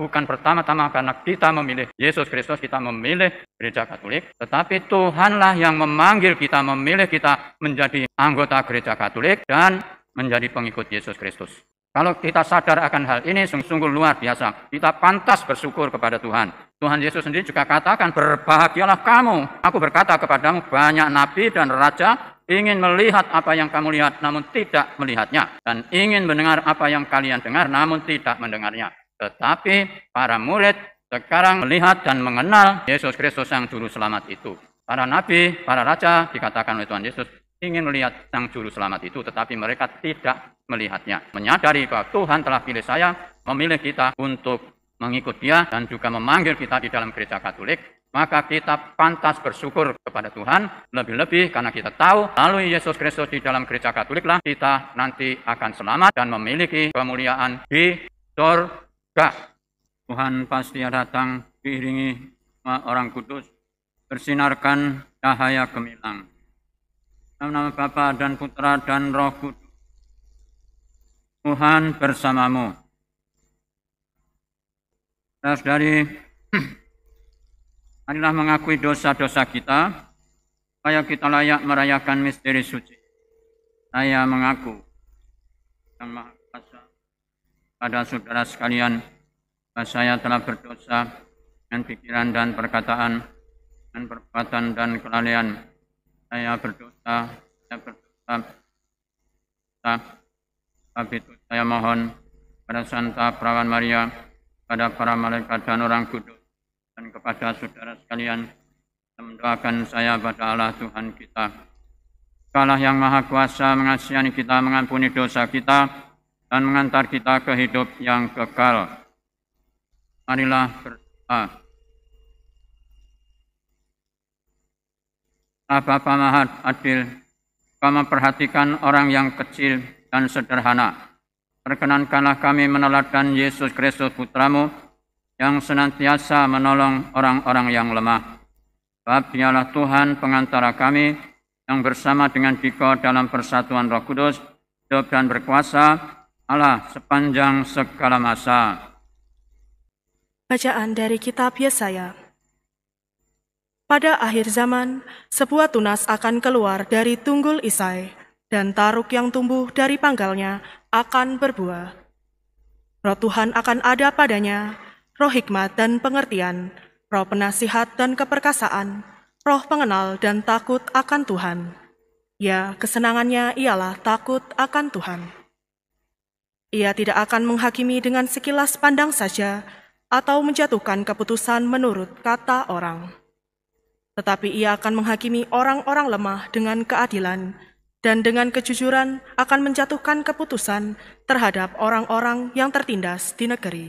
bukan pertama-tama karena kita memilih Yesus Kristus, kita memilih gereja Katolik, tetapi Tuhanlah yang memanggil kita, memilih kita menjadi anggota gereja Katolik dan menjadi pengikut Yesus Kristus. Kalau kita sadar akan hal ini, sungguh luar biasa. Kita pantas bersyukur kepada Tuhan. Tuhan Yesus sendiri juga katakan, berbahagialah kamu. Aku berkata kepadamu, banyak nabi dan raja ingin melihat apa yang kamu lihat, namun tidak melihatnya. Dan ingin mendengar apa yang kalian dengar, namun tidak mendengarnya. Tetapi para murid sekarang melihat dan mengenal Yesus Kristus yang juru selamat itu. Para nabi, para raja, dikatakan oleh Tuhan Yesus, ingin melihat sang juru selamat itu, tetapi mereka tidak melihatnya. Menyadari bahwa Tuhan telah pilih saya, memilih kita untuk mengikut Dia, dan juga memanggil kita di dalam gereja Katolik, maka kita pantas bersyukur kepada Tuhan, lebih-lebih karena kita tahu melalui Yesus Kristus di dalam gereja Katoliklah kita nanti akan selamat dan memiliki kemuliaan di surga. Tuhan pasti datang diiringi orang kudus, bersinarkan cahaya gemilang. Dalam nama Bapa dan Putra dan Roh Kudus. Tuhan bersamamu. Saudari, marilah mengakui dosa-dosa kita, supaya kita layak merayakan misteri suci. Saya mengaku yang Maha Kuasa pada saudara sekalian, bahwa saya telah berdosa dengan pikiran dan perkataan, dengan perbuatan dan kelalaian. Saya berdosa. Tapi itu saya mohon pada Santa Perawan Maria, pada para malaikat dan orang kudus, dan kepada saudara sekalian, mendoakan saya pada Allah Tuhan kita. Allah yang Maha Kuasa mengasihani kita, mengampuni dosa kita, dan mengantar kita ke hidup yang kekal. Marilah berdoa. Bapa Maha Adil, Kau memperhatikan orang yang kecil dan sederhana. Perkenankanlah kami meneladan Yesus Kristus Putramu, yang senantiasa menolong orang-orang yang lemah. Sebab Dialah Tuhan pengantara kami, yang bersama dengan Diko dalam persatuan Roh Kudus, hidup dan berkuasa, Allah sepanjang segala masa. Bacaan dari Kitab Yesaya. Pada akhir zaman, sebuah tunas akan keluar dari tunggul Isai, dan taruk yang tumbuh dari pangkalnya akan berbuah. Roh Tuhan akan ada padanya, roh hikmat dan pengertian, roh penasihat dan keperkasaan, roh pengenal dan takut akan Tuhan. Ya, kesenangannya ialah takut akan Tuhan. Ia tidak akan menghakimi dengan sekilas pandang saja, atau menjatuhkan keputusan menurut kata orang. Tetapi ia akan menghakimi orang-orang lemah dengan keadilan, dan dengan kejujuran akan menjatuhkan keputusan terhadap orang-orang yang tertindas di negeri.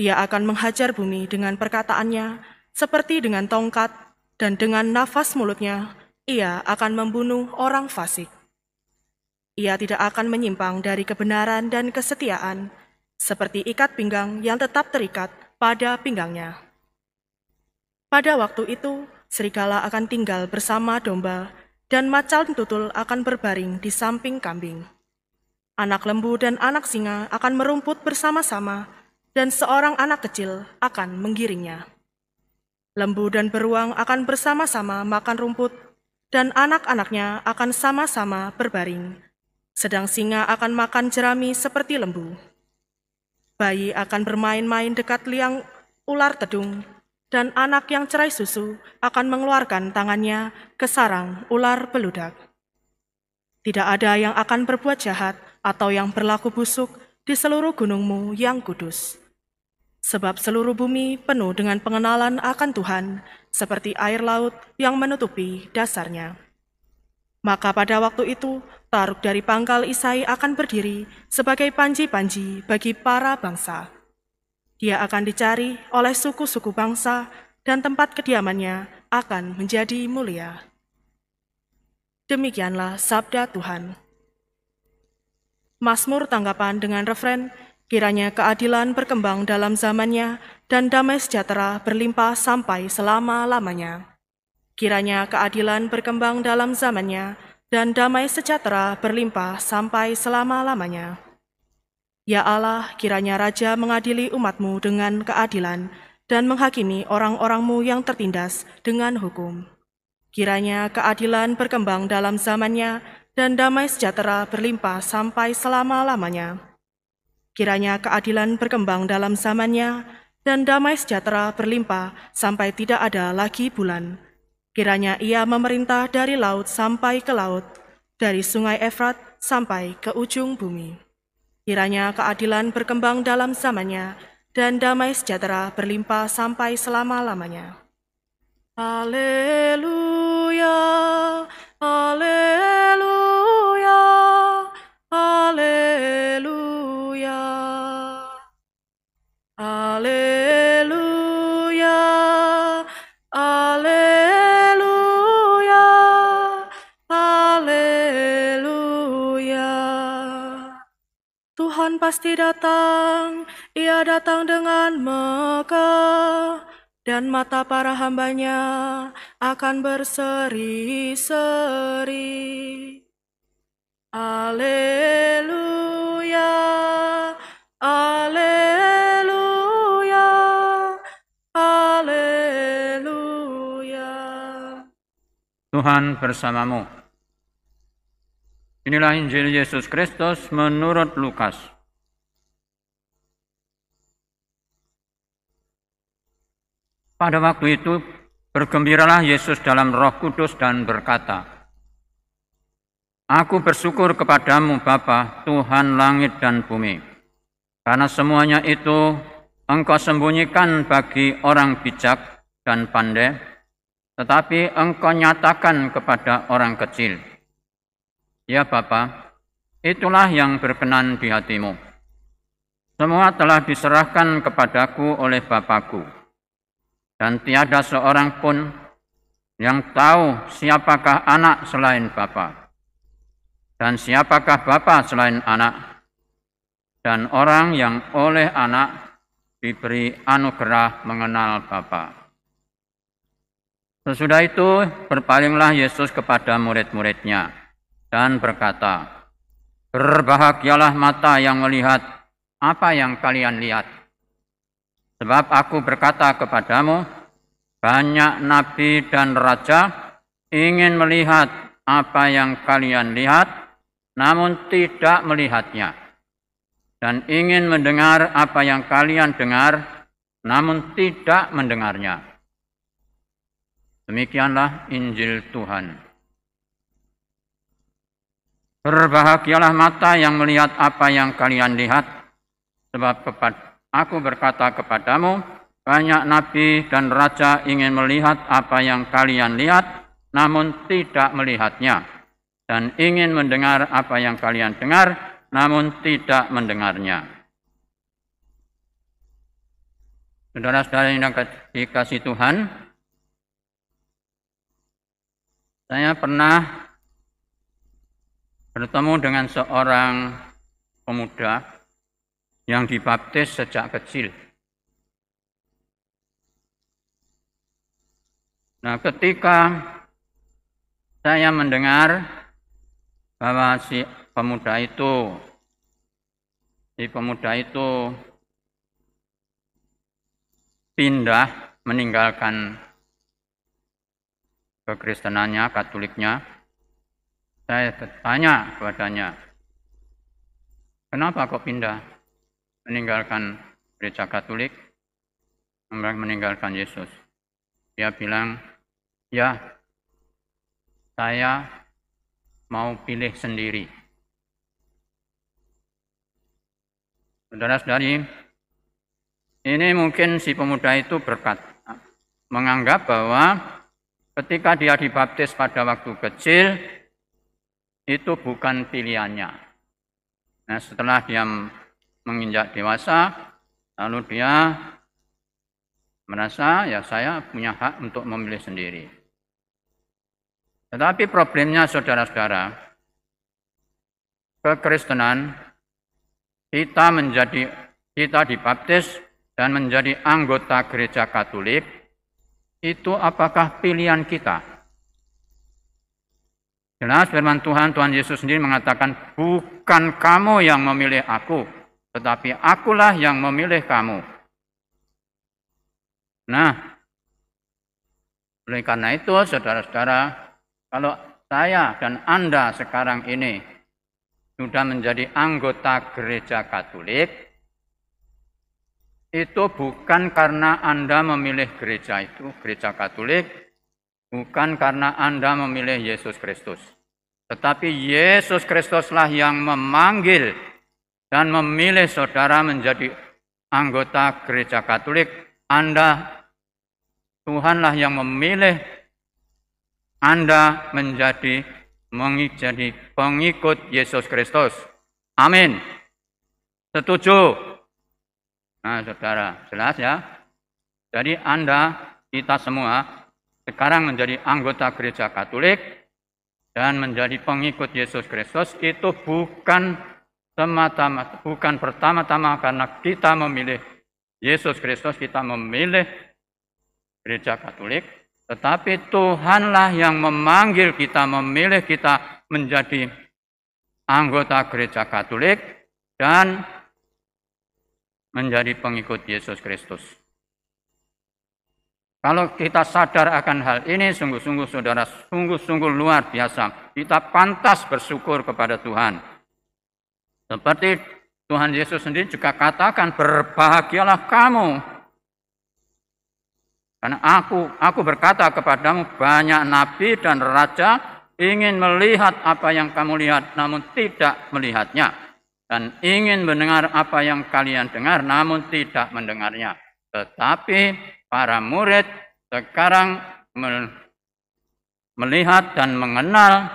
Ia akan menghajar bumi dengan perkataannya, seperti dengan tongkat, dan dengan nafas mulutnya, ia akan membunuh orang fasik. Ia tidak akan menyimpang dari kebenaran dan kesetiaan, seperti ikat pinggang yang tetap terikat pada pinggangnya. Pada waktu itu, serigala akan tinggal bersama domba, dan macan tutul akan berbaring di samping kambing. Anak lembu dan anak singa akan merumput bersama-sama, dan seorang anak kecil akan menggiringnya. Lembu dan beruang akan bersama-sama makan rumput, dan anak-anaknya akan sama-sama berbaring. Sedang singa akan makan jerami seperti lembu. Bayi akan bermain-main dekat liang ular tedung, dan anak yang cerai susu akan mengeluarkan tangannya ke sarang ular beludak. Tidak ada yang akan berbuat jahat atau yang berlaku busuk di seluruh gunungmu yang kudus. Sebab seluruh bumi penuh dengan pengenalan akan Tuhan, seperti air laut yang menutupi dasarnya. Maka pada waktu itu, taruk dari pangkal Isai akan berdiri sebagai panji-panji bagi para bangsa. Dia akan dicari oleh suku-suku bangsa, dan tempat kediamannya akan menjadi mulia. Demikianlah sabda Tuhan. Mazmur tanggapan dengan refren, kiranya keadilan berkembang dalam zamannya, dan damai sejahtera berlimpah sampai selama-lamanya. Kiranya keadilan berkembang dalam zamannya, dan damai sejahtera berlimpah sampai selama-lamanya. Ya Allah, kiranya Raja mengadili umat-Mu dengan keadilan dan menghakimi orang-orang-Mu yang tertindas dengan hukum. Kiranya keadilan berkembang dalam zamannya dan damai sejahtera berlimpah sampai selama-lamanya. Kiranya keadilan berkembang dalam zamannya dan damai sejahtera berlimpah sampai tidak ada lagi bulan. Kiranya Ia memerintah dari laut sampai ke laut, dari sungai Efrat sampai ke ujung bumi. Kiranya keadilan berkembang dalam zamannya dan damai sejahtera berlimpah sampai selama-lamanya. Haleluya, haleluya, haleluya, haleluya, haleluya, haleluya. Tuhan pasti datang, Ia datang dengan megah, dan mata para hamba-Nya akan berseri-seri. Haleluya, haleluya, haleluya. Tuhan bersamamu. Inilah Injil Yesus Kristus menurut Lukas. Pada waktu itu, bergembiralah Yesus dalam Roh Kudus dan berkata, Aku bersyukur kepadamu Bapa, Tuhan langit dan bumi, karena semuanya itu Engkau sembunyikan bagi orang bijak dan pandai, tetapi Engkau nyatakan kepada orang kecil. Ya Bapa, itulah yang berkenan di hatimu. Semua telah diserahkan kepadaku oleh Bapakku, dan tiada seorang pun yang tahu siapakah anak selain Bapa, dan siapakah Bapa selain anak, dan orang yang oleh anak diberi anugerah mengenal Bapa. Sesudah itu berpalinglah Yesus kepada murid-muridnya dan berkata, Berbahagialah mata yang melihat apa yang kalian lihat. Sebab aku berkata kepadamu, banyak nabi dan raja ingin melihat apa yang kalian lihat, namun tidak melihatnya. Dan ingin mendengar apa yang kalian dengar, namun tidak mendengarnya. Demikianlah Injil Tuhan. Berbahagialah mata yang melihat apa yang kalian lihat, sebab aku berkata kepadamu, banyak nabi dan raja ingin melihat apa yang kalian lihat, namun tidak melihatnya, dan ingin mendengar apa yang kalian dengar, namun tidak mendengarnya. Saudara-saudara yang dikasihi Tuhan, saya pernah bertemu dengan seorang pemuda yang dibaptis sejak kecil. Nah, ketika saya mendengar bahwa si pemuda itu pindah meninggalkan kekristenannya, Katoliknya, saya bertanya kepadanya, kenapa kok pindah meninggalkan gereja Katolik, meninggalkan Yesus? Dia bilang, ya, saya mau pilih sendiri. Saudara-saudari, ini mungkin si pemuda itu menganggap bahwa ketika dia dibaptis pada waktu kecil, itu bukan pilihannya. Nah, setelah dia menginjak dewasa, lalu dia merasa, ya saya punya hak untuk memilih sendiri. Tetapi problemnya saudara-saudara, kekristenan, kita dibaptis dan menjadi anggota gereja Katolik, itu apakah pilihan kita? Jelas firman Tuhan Yesus sendiri mengatakan, bukan kamu yang memilih aku, tetapi akulah yang memilih kamu. Nah, oleh karena itu, saudara-saudara, kalau saya dan Anda sekarang ini sudah menjadi anggota gereja Katolik, itu bukan karena Anda memilih gereja itu, gereja Katolik, bukan karena Anda memilih Yesus Kristus. Tetapi Yesus Kristuslah yang memanggil dan memilih saudara menjadi anggota gereja Katolik. Tuhanlah yang memilih Anda menjadi pengikut Yesus Kristus. Amin. Setuju? Nah, saudara, jelas ya? Jadi kita semua sekarang menjadi anggota gereja Katolik dan menjadi pengikut Yesus Kristus itu bukan pertama-tama karena kita memilih Yesus Kristus, kita memilih gereja Katolik, tetapi Tuhanlah yang memanggil kita, memilih kita menjadi anggota gereja Katolik dan menjadi pengikut Yesus Kristus. Kalau kita sadar akan hal ini, sungguh-sungguh saudara, sungguh-sungguh luar biasa. Kita pantas bersyukur kepada Tuhan. Seperti Tuhan Yesus sendiri juga katakan, berbahagialah kamu. Karena aku berkata kepadamu, banyak nabi dan raja ingin melihat apa yang kamu lihat, namun tidak melihatnya. Dan ingin mendengar apa yang kalian dengar, namun tidak mendengarnya. Tetapi para murid sekarang melihat dan mengenal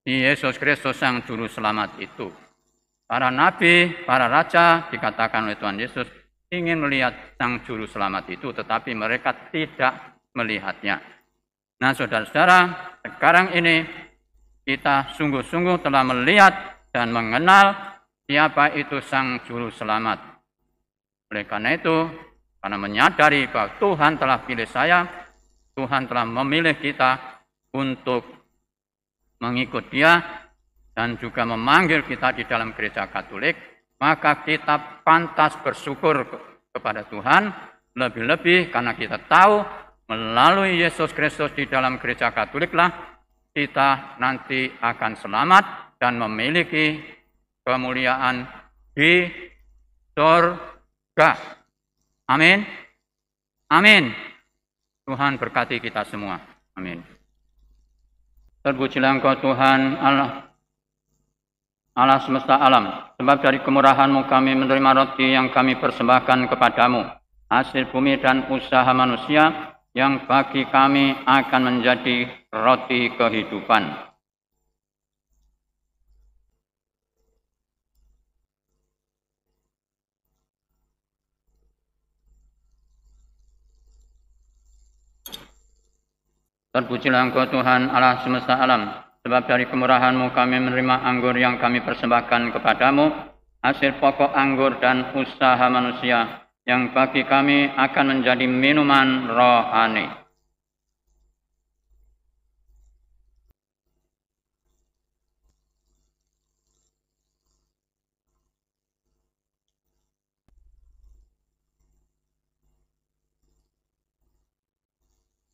Yesus Kristus yang juru selamat itu. Para nabi, para raja dikatakan oleh Tuhan Yesus ingin melihat sang juru selamat itu, tetapi mereka tidak melihatnya. Nah, saudara-saudara, sekarang ini kita sungguh-sungguh telah melihat dan mengenal siapa itu sang juru selamat. Oleh karena itu, karena menyadari bahwa Tuhan telah pilih saya, Tuhan telah memilih kita untuk mengikut Dia dan juga memanggil kita di dalam gereja Katolik, maka kita pantas bersyukur kepada Tuhan, lebih-lebih karena kita tahu melalui Yesus Kristus di dalam gereja Katoliklah kita nanti akan selamat dan memiliki kemuliaan di surga. Amin. Amin. Tuhan berkati kita semua. Amin. Terpujilah Engkau Tuhan Allah semesta alam, sebab dari kemurahan-Mu kami menerima roti yang kami persembahkan kepadamu, hasil bumi dan usaha manusia yang bagi kami akan menjadi roti kehidupan. Terpujilah Engkau Tuhan Allah semesta alam, sebab dari kemurahan-Mu kami menerima anggur yang kami persembahkan kepadamu, hasil pokok anggur dan usaha manusia, yang bagi kami akan menjadi minuman rohani.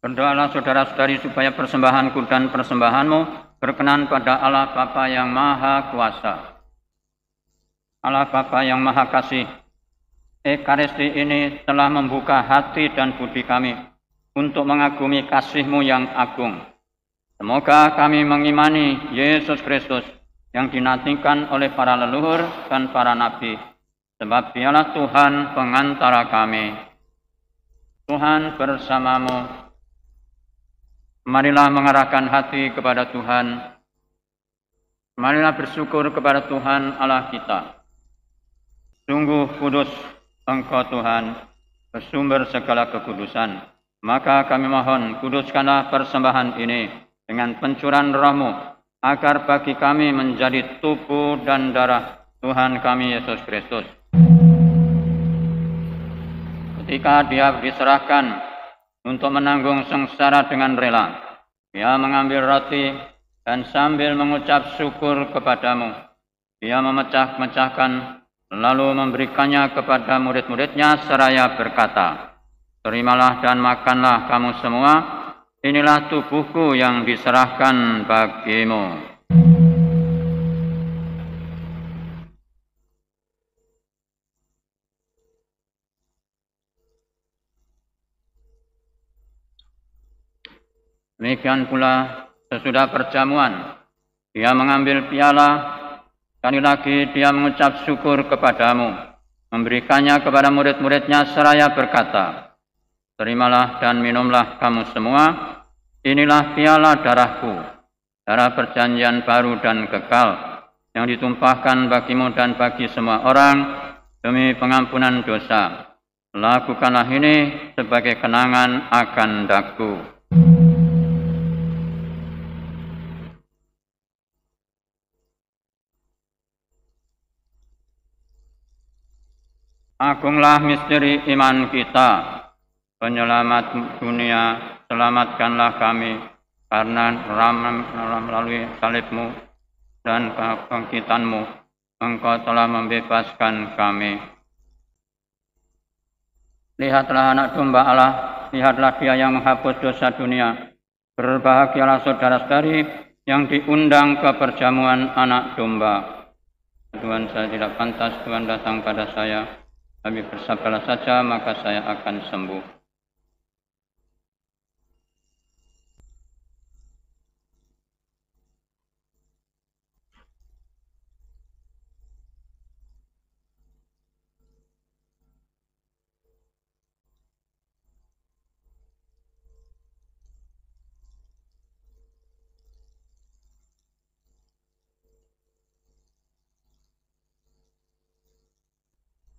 Berdoalah saudara-saudari supaya persembahanku dan persembahanmu berkenan pada Allah Bapa yang Maha Kuasa. Allah Bapa yang Maha Kasih, Ekaristi ini telah membuka hati dan budi kami untuk mengagumi kasih-Mu yang agung. Semoga kami mengimani Yesus Kristus yang dinantikan oleh para leluhur dan para nabi, sebab Dialah Tuhan pengantara kami. Tuhan bersamamu. Marilah mengarahkan hati kepada Tuhan. Marilah bersyukur kepada Tuhan Allah kita. Sungguh kudus Engkau Tuhan, bersumber segala kekudusan. Maka kami mohon, kuduskanlah persembahan ini dengan pencurahan Roh-Mu, agar bagi kami menjadi tubuh dan darah Tuhan kami Yesus Kristus. Ketika Dia diserahkan untuk menanggung sengsara dengan rela, Dia mengambil roti dan sambil mengucap syukur kepadamu, Dia memecah-mecahkan lalu memberikannya kepada murid-muridnya seraya berkata, "Terimalah dan makanlah kamu semua, inilah tubuhku yang diserahkan bagimu." Demikian pula sesudah perjamuan, dia mengambil piala, sekali lagi dia mengucap syukur kepadamu, memberikannya kepada murid-muridnya seraya berkata, "Terimalah dan minumlah kamu semua, inilah piala darahku, darah perjanjian baru dan kekal, yang ditumpahkan bagimu dan bagi semua orang demi pengampunan dosa. Lakukanlah ini sebagai kenangan akan daku." Agunglah misteri iman kita, penyelamat dunia, selamatkanlah kami, karena melalui salib-Mu dan kebangkitan-Mu, Engkau telah membebaskan kami. Lihatlah anak domba Allah, lihatlah Dia yang menghapus dosa dunia. Berbahagialah saudara-saudari yang diundang ke perjamuan anak domba. Tuhan, saya tidak pantas Tuhan datang pada saya, tapi bersabdalah saja, maka saya akan sembuh.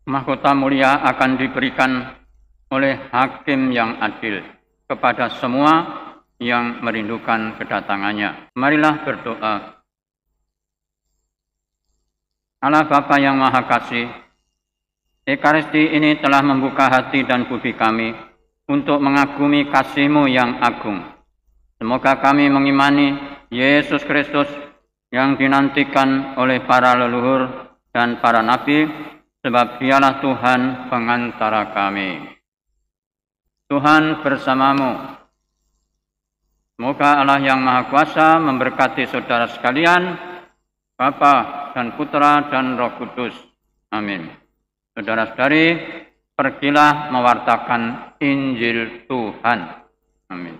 Mahkota mulia akan diberikan oleh hakim yang adil kepada semua yang merindukan kedatangannya. Marilah berdoa. Allah Bapa yang Maha Kasih, Ekaristi ini telah membuka hati dan budi kami untuk mengagumi kasih-Mu yang agung. Semoga kami mengimani Yesus Kristus yang dinantikan oleh para leluhur dan para nabi, sebab Dialah Tuhan pengantara kami. Tuhan bersamamu. Semoga Allah yang Maha Kuasa memberkati saudara sekalian, Bapa dan Putra dan Roh Kudus. Amin. Saudara-saudari, pergilah mewartakan Injil Tuhan. Amin.